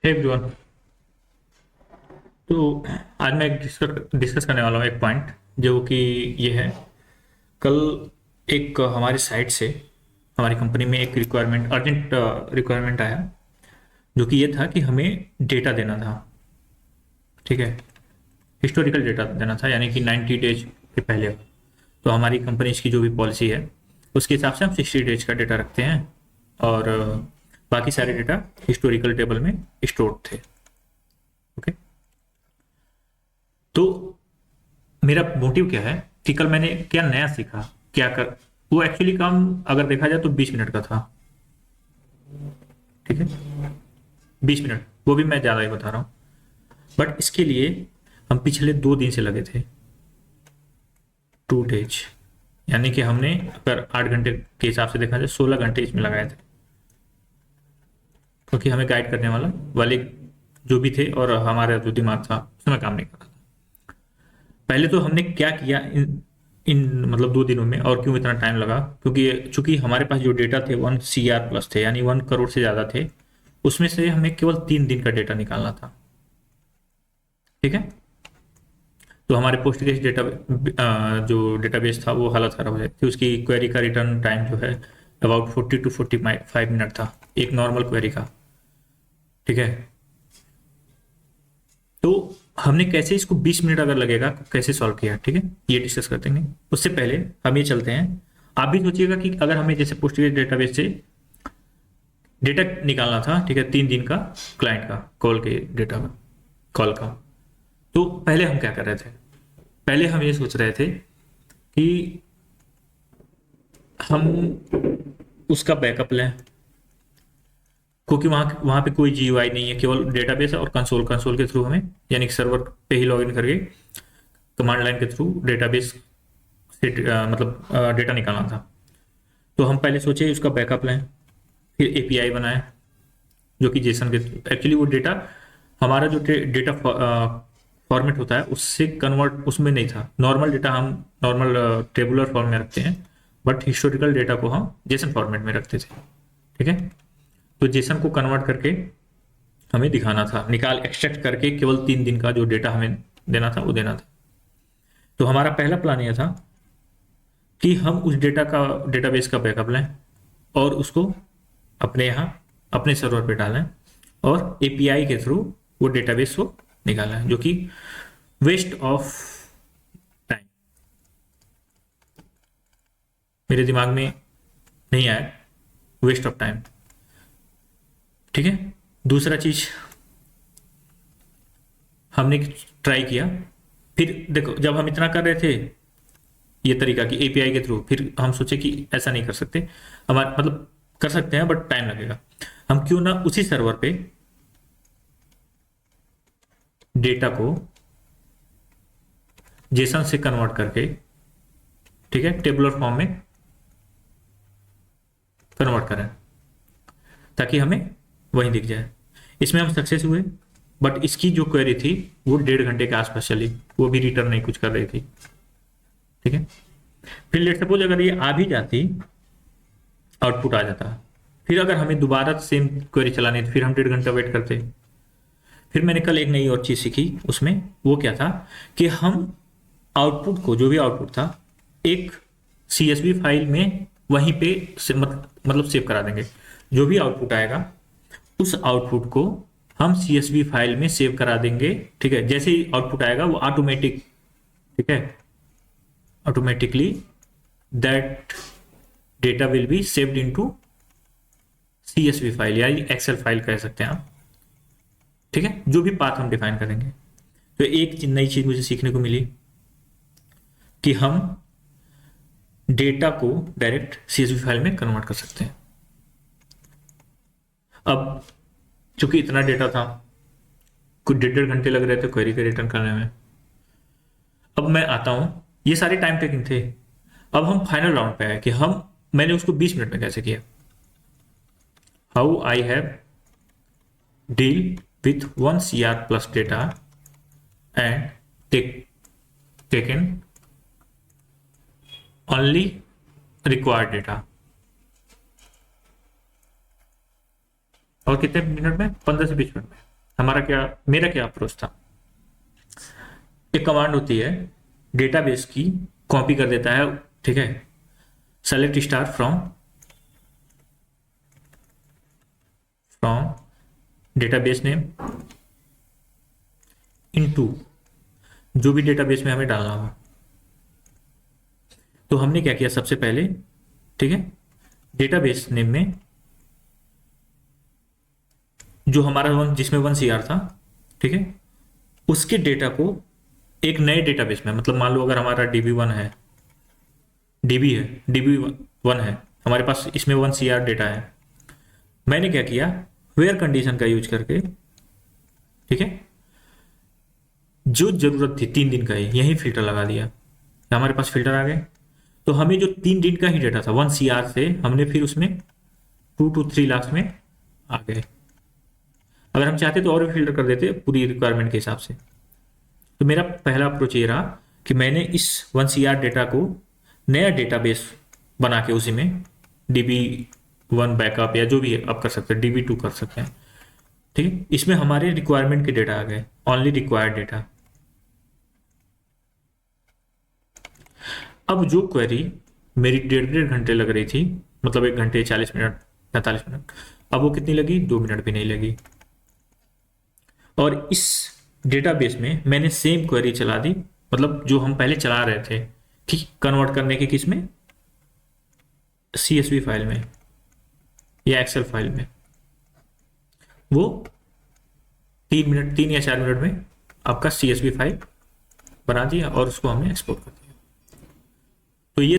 Hey everyone. तो आज मैं डिस्कस करने वाला हूँ एक पॉइंट जो कि ये है। कल एक हमारी साइट से हमारी कंपनी में एक रिक्वायरमेंट अर्जेंट रिक्वायरमेंट आया, जो कि ये था कि हमें डेटा देना था। ठीक है, हिस्टोरिकल डेटा देना था, यानी कि 90 डेज के पहले। तो हमारी कंपनी की जो भी पॉलिसी है उसके हिसाब से हम 60 डेज का डेटा रखते हैं, और बाकी सारे डेटा हिस्टोरिकल टेबल में स्टोर्ड थे। ओके, तो मेरा मोटिव क्या है कि कल मैंने क्या नया सीखा, क्या कर वो एक्चुअली काम अगर देखा जाए तो 20 मिनट का था। ठीक है, 20 मिनट, वो भी मैं ज़्यादा ही बता रहा हूँ। बट इसके लिए हम पिछले 2 दिन से लगे थे, 2 डेज, यानी कि हमने अगर 8 घंटे के हिसाब से देखा जाए 16 घंटे इसमें लगाए थे, क्योंकि हमें गाइड करने वाले जो भी थे और हमारा जो दिमाग था उसमें काम नहीं कर रहा था। पहले तो हमने क्या किया इन मतलब 2 दिनों में, और क्यों इतना टाइम लगा, क्योंकि चूंकि हमारे पास जो डेटा थे 1 CR प्लस थे, यानी 1 करोड़ से ज़्यादा थे। उसमें से हमें केवल 3 दिन का डेटा निकालना था। ठीक है, तो हमारे पोस्टग्रेस डेटा जो डेटाबेस था वो हालत खराब हो जाती थी। उसकी क्वेरी का रिटर्न टाइम जो है अबाउट 40 to 45 मिनट था, एक नॉर्मल क्वेरी का। ठीक है, तो हमने कैसे इसको 20 मिनट अगर लगेगा कैसे सॉल्व किया, ठीक है, ये डिस्कस करते हैं। उससे पहले हम ये चलते हैं, आप भी सोचिएगा कि अगर हमें जैसे पोस्टग्रेस डेटाबेस से डेटा निकालना था, ठीक है, 3 दिन का क्लाइंट का कॉल के डेटा का, कॉल का, तो पहले हम क्या कर रहे थे? पहले हम ये सोच रहे थे कि हम उसका बैकअप लें, क्योंकि वहाँ वहाँ पे कोई GUI नहीं है, केवल डेटाबेस है और कंसोल के थ्रू हमें, यानी कि सर्वर पे ही लॉगिन करके कमांड लाइन के थ्रू डेटाबेस से मतलब डेटा निकालना था। तो हम पहले सोचे उसका बैकअप लें, फिर API बनाएं, जो कि जेसन के एक्चुअली वो डेटा हमारा जो डेटा फॉर्मेट होता है उससे कन्वर्ट उसमें नहीं था। नॉर्मल डेटा हम नॉर्मल टेबुलर फॉर्म में रखते हैं, बट हिस्टोरिकल डेटा को हम जेसन फॉर्मेट में रखते थे। ठीक है, तो जेसन को कन्वर्ट करके हमें दिखाना था, निकाल एक्सट्रैक्ट करके केवल 3 दिन का जो डेटा हमें देना था वो देना था। तो हमारा पहला प्लान यह था कि हम उस डेटाबेस का बैकअप लें और उसको अपने यहाँ अपने सर्वर पे डालें, और API के थ्रू वो डेटाबेस को निकालें, जो कि वेस्ट ऑफ टाइम मेरे दिमाग में नहीं आया, वेस्ट ऑफ टाइम। ठीक है, दूसरा चीज हमने ट्राई किया। फिर देखो, जब हम इतना कर रहे थे ये तरीका कि API के थ्रू, फिर हम सोचे कि ऐसा नहीं कर सकते, हमारे मतलब कर सकते हैं बट टाइम लगेगा। हम क्यों ना उसी सर्वर पे डेटा को जेसन से कन्वर्ट करके, ठीक है, टेबुलर फॉर्म में कन्वर्ट करें, ताकि हमें वहीं दिख जाए। इसमें हम सक्सेस हुए, बट इसकी जो क्वेरी थी वो 1.5 घंटे के आसपास चली, वो भी रिटर्न नहीं कुछ कर रही थी। ठीक है, फिर लेट सपोज अगर ये आ भी जाती, आउटपुट आ जाता, फिर अगर हमें दोबारा सेम क्वेरी चलानी थी, फिर हम 1.5 घंटा वेट करते। फिर मैंने कल एक नई और चीज सीखी उसमें, वो क्या था कि हम आउटपुट को, जो भी आउटपुट था, एक CSV फाइल में वहीं पे मतलब सेव करा देंगे। जो भी आउटपुट आएगा उस आउटपुट को हम CSV फाइल में सेव करा देंगे। ठीक है, जैसे ही आउटपुट आएगा वो ऑटोमेटिक, ठीक है, automatically that data will be saved into CSV file, या एक्सेल फाइल कह सकते हैं आप। ठीक है, जो भी पाथ हम डिफाइन करेंगे। तो एक नई चीज मुझे सीखने को मिली कि हम डेटा को डायरेक्ट CSV फाइल में कन्वर्ट कर सकते हैं। अब चूंकि इतना डेटा था, कुछ 1.5 घंटे लग रहे थे क्वेरी के रिटर्न करने में। अब मैं आता हूं, ये सारे टाइम टेकिंग थे। अब हम फाइनल राउंड पे आए कि मैंने उसको 20 मिनट में कैसे किया। How I have deal with 1 CR plus data and taken only required data. और कितने मिनट में? 15 से 20 मिनट में। मेरा क्या अप्रोच था, एक कमांड होती है डेटाबेस की, कॉपी कर देता है, ठीक है, select star from database name into जो भी डेटाबेस में हमें डालना हो। तो हमने क्या किया सबसे पहले, ठीक है, डेटाबेस नेम में जो हमारा जिसमें 1 CR था, ठीक है, उसके डेटा को एक नए डेटाबेस में, मतलब मान लो अगर हमारा DB1 है, DB1 है हमारे पास, इसमें 1 CR डेटा है। मैंने क्या किया, वेयर कंडीशन का यूज करके, ठीक है, जो जरूरत थी 3 दिन का ही, यही फिल्टर लगा दिया, हमारे पास फिल्टर आ गए। तो हमें जो 3 दिन का ही डेटा था 1 CR से, हमने फिर उसमें 2 to 3 लाख में आ गए। अगर हम चाहते तो और भी फिल्टर कर देते पूरी रिक्वायरमेंट के हिसाब से। तो मेरा पहला अप्रोच ये रहा कि मैंने इस 1 CR डेटा को नया डेटाबेस बना के उसी में DB1 बैकअप या जो भी आप कर सकते हैं, DB2 कर सकते हैं, ठीक है। इसमें हमारे रिक्वायरमेंट के डेटा आ गए, ओनली रिक्वायर्ड डेटा। अब जो क्वेरी मेरी 1.5 घंटे लग रही थी, मतलब 1 घंटे 40 मिनट 45 मिनट, अब वो कितनी लगी, 2 मिनट भी नहीं लगी। और इस डेटाबेस में मैंने सेम क्वेरी चला दी, मतलब जो हम पहले चला रहे थे, ठीक, कन्वर्ट करने के किस में, CSV फाइल में या एक्सेल फाइल में। वो 3 या 4 मिनट में आपका CSV फाइल बना दिया और उसको हमने एक्सपोर्ट कर दिया।